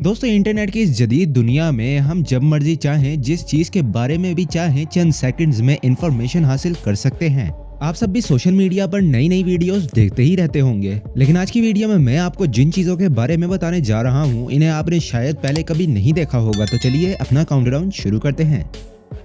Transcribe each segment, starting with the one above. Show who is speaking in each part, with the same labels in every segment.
Speaker 1: दोस्तों इंटरनेट की इस जदीद दुनिया में हम जब मर्जी चाहें जिस चीज के बारे में भी चाहें चंद सेकंड्स में इंफॉर्मेशन हासिल कर सकते हैं। आप सब भी सोशल मीडिया पर नई नई वीडियोस देखते ही रहते होंगे, लेकिन आज की वीडियो में मैं आपको जिन चीजों के बारे में बताने जा रहा हूं इन्हें आपने शायद पहले कभी नहीं देखा होगा। तो चलिए अपना काउंटडाउन शुरू करते हैं।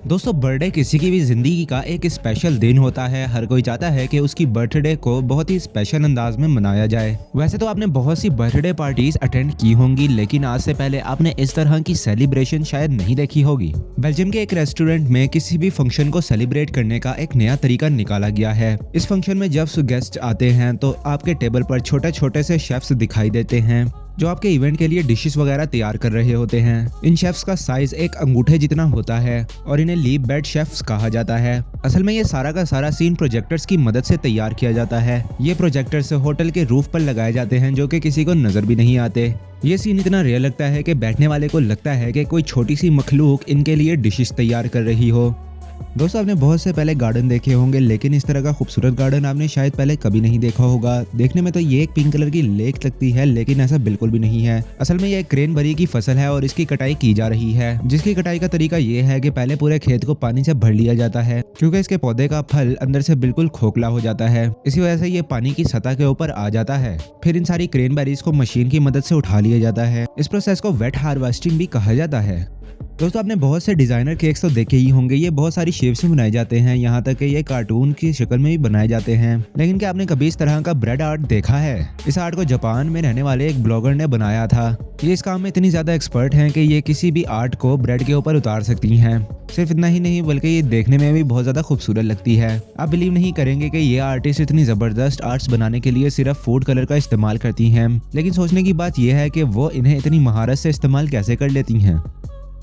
Speaker 1: दोस्तों बर्थडे किसी की भी जिंदगी का एक स्पेशल दिन होता है। हर कोई चाहता है कि उसकी बर्थडे को बहुत ही स्पेशल अंदाज में मनाया जाए। वैसे तो आपने बहुत सी बर्थडे पार्टीज अटेंड की होंगी, लेकिन आज से पहले आपने इस तरह की सेलिब्रेशन शायद नहीं देखी होगी। बेल्जियम के एक रेस्टोरेंट में किसी भी फंक्शन को सेलिब्रेट करने का एक नया तरीका निकाला गया है। इस फंक्शन में जब गेस्ट आते हैं तो आपके टेबल पर छोटे छोटे से शेफ्स दिखाई देते हैं जो आपके इवेंट के लिए डिशेस वगैरह तैयार कर रहे होते हैं। इन शेफ्स का साइज एक अंगूठे जितना होता है और इन्हें लीप बेड शेफ्स कहा जाता है। असल में ये सारा का सारा सीन प्रोजेक्टर्स की मदद से तैयार किया जाता है। ये प्रोजेक्टर्स होटल के रूफ पर लगाए जाते हैं जो कि किसी को नजर भी नहीं आते। ये सीन इतना रियल लगता है कि बैठने वाले को लगता है कि कोई छोटी सी मखलूक इनके लिए डिशेस तैयार कर रही हो। दोस्तों आपने बहुत से पहले गार्डन देखे होंगे, लेकिन इस तरह का खूबसूरत गार्डन आपने शायद पहले कभी नहीं देखा होगा। देखने में तो ये एक पिंक कलर की लेक लगती है, लेकिन ऐसा बिल्कुल भी नहीं है। असल में ये एक क्रेनबेरी की फसल है और इसकी कटाई की जा रही है। जिसकी कटाई का तरीका ये है कि पहले पूरे खेत को पानी से भर लिया जाता है, क्योंकि इसके पौधे का फल अंदर से बिल्कुल खोखला हो जाता है। इसी वजह से ये पानी की सतह के ऊपर आ जाता है। फिर इन सारी क्रेनबेरीज को मशीन की मदद से उठा लिया जाता है। इस प्रोसेस को वेट हार्वेस्टिंग भी कहा जाता है। दोस्तों आपने बहुत से डिजाइनर केक्स तो देखे ही होंगे। ये बहुत सारी शेप्स में बनाए जाते हैं, यहाँ तक कि ये कार्टून की शक्ल में भी बनाए जाते हैं। लेकिन क्या आपने कभी इस तरह का ब्रेड आर्ट देखा है? इस आर्ट को जापान में रहने वाले एक ब्लॉगर ने बनाया था। ये इस काम में इतनी ज्यादा एक्सपर्ट हैं कि ये किसी भी आर्ट को ब्रेड के ऊपर उतार सकती हैं। सिर्फ इतना ही नहीं बल्कि ये देखने में भी बहुत ज्यादा खूबसूरत लगती है। आप बिलीव नहीं करेंगे कि ये आर्टिस्ट इतनी जबरदस्त आर्ट्स बनाने के लिए सिर्फ फूड कलर का इस्तेमाल करती हैं। लेकिन सोचने की बात यह है कि वो इन्हें इतनी महारत से इस्तेमाल कैसे कर लेती हैं।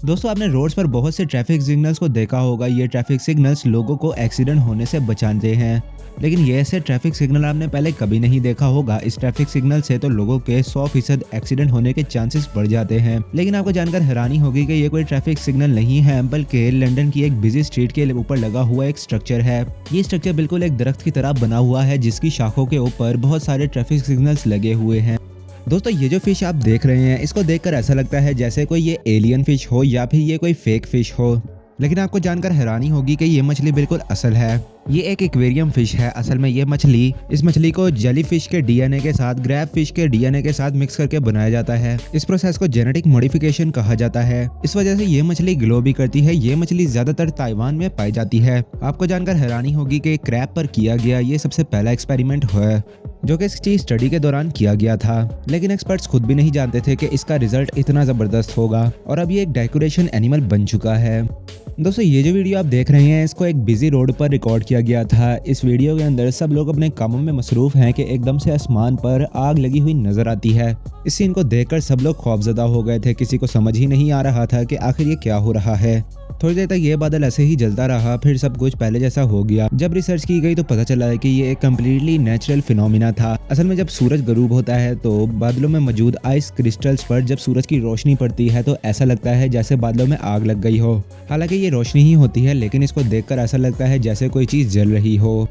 Speaker 1: दोस्तों आपने रोड्स पर बहुत से ट्रैफिक सिग्नल्स को देखा होगा। ये ट्रैफिक सिग्नल्स लोगों को एक्सीडेंट होने से बचाते हैं, लेकिन ये ऐसे ट्रैफिक सिग्नल आपने पहले कभी नहीं देखा होगा। इस ट्रैफिक सिग्नल से तो लोगों के 100% एक्सीडेंट होने के चांसेस बढ़ जाते हैं। लेकिन आपको जानकर हैरानी होगी कि ये कोई ट्रैफिक सिग्नल नहीं है, बल्कि लंदन की एक बिजी स्ट्रीट के ऊपर लगा हुआ एक स्ट्रक्चर है। ये स्ट्रक्चर बिल्कुल एक दरख्त की तरह बना हुआ है, जिसकी शाखों के ऊपर बहुत सारे ट्रैफिक सिग्नल्स लगे हुए हैं। दोस्तों ये जो फिश आप देख रहे हैं, इसको देखकर ऐसा लगता है जैसे कोई ये एलियन फिश हो या फिर ये कोई फेक फिश हो, लेकिन आपको जानकर हैरानी होगी कि ये मछली बिल्कुल असल है। ये एक एक्वेरियम फिश है। असल में ये इस मछली को जेली फिश के डीएनए के साथ ग्रैब फिश के डीएनए के साथ मिक्स करके बनाया जाता है। इस प्रोसेस को जेनेटिक मॉडिफिकेशन कहा जाता है। इस वजह से ये मछली ग्लो भी करती है। ये मछली ज्यादातर ताइवान में पाई जाती है। आपको जानकर हैरानी होगी कि क्रैब पर किया गया ये सबसे पहला एक्सपेरिमेंट है जो कि इसकी स्टडी के दौरान किया गया था। लेकिन एक्सपर्ट्स खुद भी नहीं जानते थे कि इसका रिजल्ट इतना जबरदस्त होगा और अब ये एक डेकोरेशन एनिमल बन चुका है। दोस्तों ये जो वीडियो आप देख रहे हैं, इसको एक बिजी रोड पर रिकॉर्ड किया गया था। इस वीडियो के अंदर सब लोग अपने कामों में मसरूफ हैं कि एकदम से आसमान पर आग लगी हुई नजर आती है। इस सीन को देखकर सब लोग खौफजदा हो गए थे। किसी को समझ ही नहीं आ रहा था कि आखिर ये क्या हो रहा है। थोड़ी देर तक ये बादल ऐसे ही जलता रहा, फिर सब कुछ पहले जैसा हो गया। जब रिसर्च की गई तो पता चला है कि ये एक कम्प्लीटली नेचुरल फिनोमिना था। असल में जब सूरज गरूब होता है तो बादलों में मौजूद आइस क्रिस्टल्स पर जब सूरज की रोशनी पड़ती है तो ऐसा लगता है जैसे बादलों में आग लग गई हो। हालांकि ये रोशनी ही होती है, लेकिन इसको देखकर ऐसा लगता है जैसे कोई चीज जल रही हो।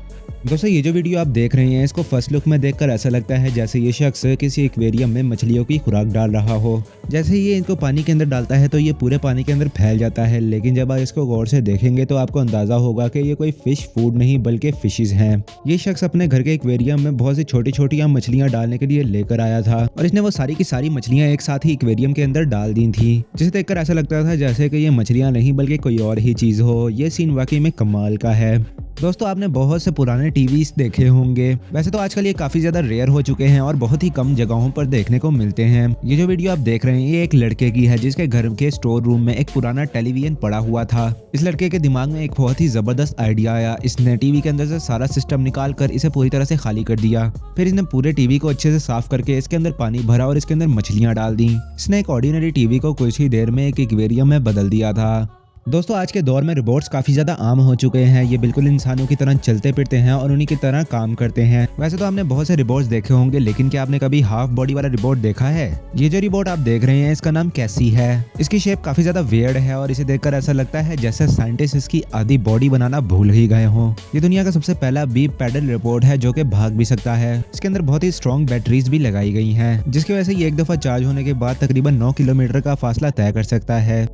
Speaker 1: दोस्तों ये जो वीडियो आप देख रहे हैं, इसको फर्स्ट लुक में देखकर ऐसा लगता है जैसे ये शख्स किसी एक्वेरियम में मछलियों की खुराक डाल रहा हो। जैसे ये इनको पानी के अंदर डालता है तो ये पूरे पानी के अंदर फैल जाता है, लेकिन जब आप इसको गौर से देखेंगे तो आपको अंदाजा होगा कि ये कोई फिश फूड नहीं बल्कि फिशेज हैं। ये शख्स अपने घर के एक्वेरियम में बहुत सी छोटी छोटी मछलियां डालने के लिए लेकर आया था और इसने वो सारी की सारी मछलियां एक साथ ही एक्वेरियम के अंदर डाल दी थी, जिसे देखकर ऐसा लगता था जैसे कि ये मछलियां नहीं बल्कि कोई और ही चीज हो। ये सीन वाकई में कमाल का है। दोस्तों आपने बहुत से पुराने टीवीज देखे होंगे। वैसे तो आजकल ये काफी ज्यादा रेयर हो चुके हैं और बहुत ही कम जगहों पर देखने को मिलते हैं। ये जो वीडियो आप देख रहे हैं, ये एक लड़के की है जिसके घर के स्टोर रूम में एक पुराना टेलीविजन पड़ा हुआ था। इस लड़के के दिमाग में एक बहुत ही जबरदस्त आइडिया आया। इसने टीवी के अंदर से सारा सिस्टम निकाल कर इसे पूरी तरह से खाली कर दिया। फिर इसने पूरे टीवी को अच्छे से साफ करके इसके अंदर पानी भरा और इसके अंदर मछलियां डाल दी। इसने एक ऑर्डिनरी टीवी को कुछ ही देर में एक एक्वेरियम में बदल दिया था। दोस्तों आज के दौर में रोबोट्स काफी ज्यादा आम हो चुके हैं। ये बिल्कुल इंसानों की तरह चलते फिरते हैं और उन्हीं की तरह काम करते हैं। वैसे तो आपने बहुत से रोबोट्स देखे होंगे, लेकिन क्या आपने कभी हाफ बॉडी वाला रोबोट देखा है? ये जो रोबोट आप देख रहे हैं इसका नाम कैसी है। इसकी शेप काफी ज्यादा वियर्ड है और इसे देखकर ऐसा लगता है जैसे साइंटिस्ट इसकी आधी बॉडी बनाना भूल ही गए हों। ये दुनिया का सबसे पहला बीप पैडल रोबोट है जो कि भाग भी सकता है। इसके अंदर बहुत ही स्ट्रॉन्ग बैटरीज भी लगाई गई हैं, जिसकी वजह से ये एक दफा चार्ज होने के बाद तकरीबन 9 किलोमीटर का फासला तय कर सकता है।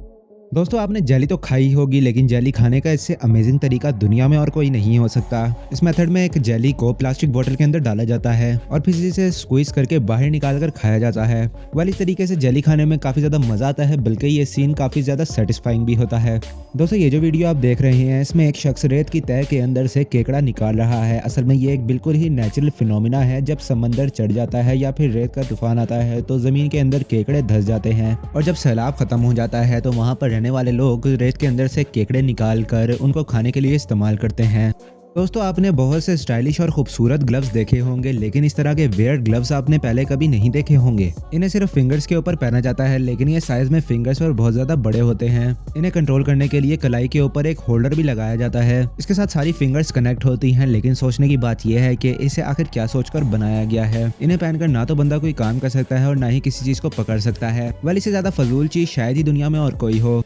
Speaker 1: दोस्तों आपने जेली तो खाई होगी, लेकिन जेली खाने का इससे अमेजिंग तरीका दुनिया में और कोई नहीं हो सकता। इस मेथड में एक जेली को प्लास्टिक बोतल के अंदर डाला जाता है और फिर इसे स्क्वीज करके बाहर निकाल कर खाया जाता है। वाली तरीके से जेली खाने में काफी ज्यादा मजा आता है, बल्कि ये सीन काफी ज्यादा सेटिस्फाइंग भी होता है। दोस्तों ये जो वीडियो आप देख रहे हैं इसमें एक शख्स रेत की तह के अंदर से केकड़ा निकाल रहा है। असल में ये एक बिल्कुल ही नेचुरल फिनोमिना है। जब समंदर चढ़ जाता है या फिर रेत का तूफान आता है तो जमीन के अंदर केकड़े धंस जाते हैं, और जब सैलाब खत्म हो जाता है तो वहाँ पर रहने वाले लोग रेत के अंदर से केकड़े निकाल कर उनको खाने के लिए इस्तेमाल करते हैं। दोस्तों आपने बहुत से स्टाइलिश और खूबसूरत ग्लव्स देखे होंगे, लेकिन इस तरह के वियर्ड ग्लव्स आपने पहले कभी नहीं देखे होंगे। इन्हें सिर्फ फिंगर्स के ऊपर पहना जाता है, लेकिन ये साइज में फिंगर्स पर बहुत ज्यादा बड़े होते हैं। इन्हें कंट्रोल करने के लिए कलाई के ऊपर एक होल्डर भी लगाया जाता है। इसके साथ सारी फिंगर्स कनेक्ट होती हैं, लेकिन सोचने की बात यह है कि इसे आखिर क्या सोचकर बनाया गया है। इन्हें पहनकर ना तो बंदा कोई काम कर सकता है और ना ही किसी चीज को पकड़ सकता है। वाली से ज्यादा फजूल चीज शायद ही दुनिया में और कोई हो।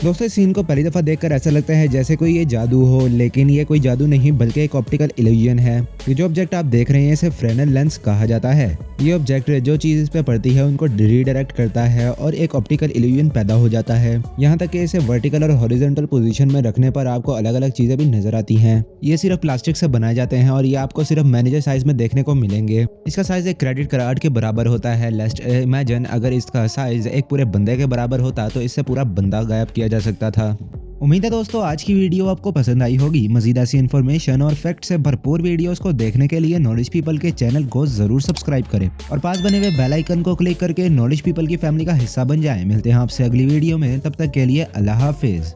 Speaker 1: दोस्तों इस सीन को पहली दफा देखकर ऐसा लगता है जैसे कोई ये जादू हो, लेकिन ये कोई जादू नहीं बल्कि एक ऑप्टिकल इल्यूजन है। ये जो ऑब्जेक्ट आप देख रहे हैं इसे फ्रेनेल लेंस कहा जाता है। ये ऑब्जेक्ट जो चीज इस पे पड़ती है उनको रीडायरेक्ट करता है और एक ऑप्टिकल इल्यूजन पैदा हो जाता है। यहाँ तक कि इसे वर्टिकल और हॉरिजॉन्टल पोजीशन में रखने पर आपको अलग अलग चीजें भी नजर आती हैं। ये सिर्फ प्लास्टिक से बनाए जाते हैं और ये आपको सिर्फ मैनेजर साइज में देखने को मिलेंगे। इसका साइज एक क्रेडिट कार्ड के बराबर होता है। लेट्स इमेजिन अगर इसका साइज एक पूरे बंदे के बराबर होता तो इससे पूरा बंदा गायब किया जा सकता था। उम्मीद है दोस्तों आज की वीडियो आपको पसंद आई होगी। मजीद ऐसी इन्फॉर्मेशन और फैक्ट से भरपूर वीडियोस को देखने के लिए नॉलेज पीपल के चैनल को जरूर सब्सक्राइब करें और पास बने हुए बेल आइकन को क्लिक करके नॉलेज पीपल की फैमिली का हिस्सा बन जाएं। मिलते हैं आपसे अगली वीडियो में, तब तक के लिए अल्लाह हाफिज।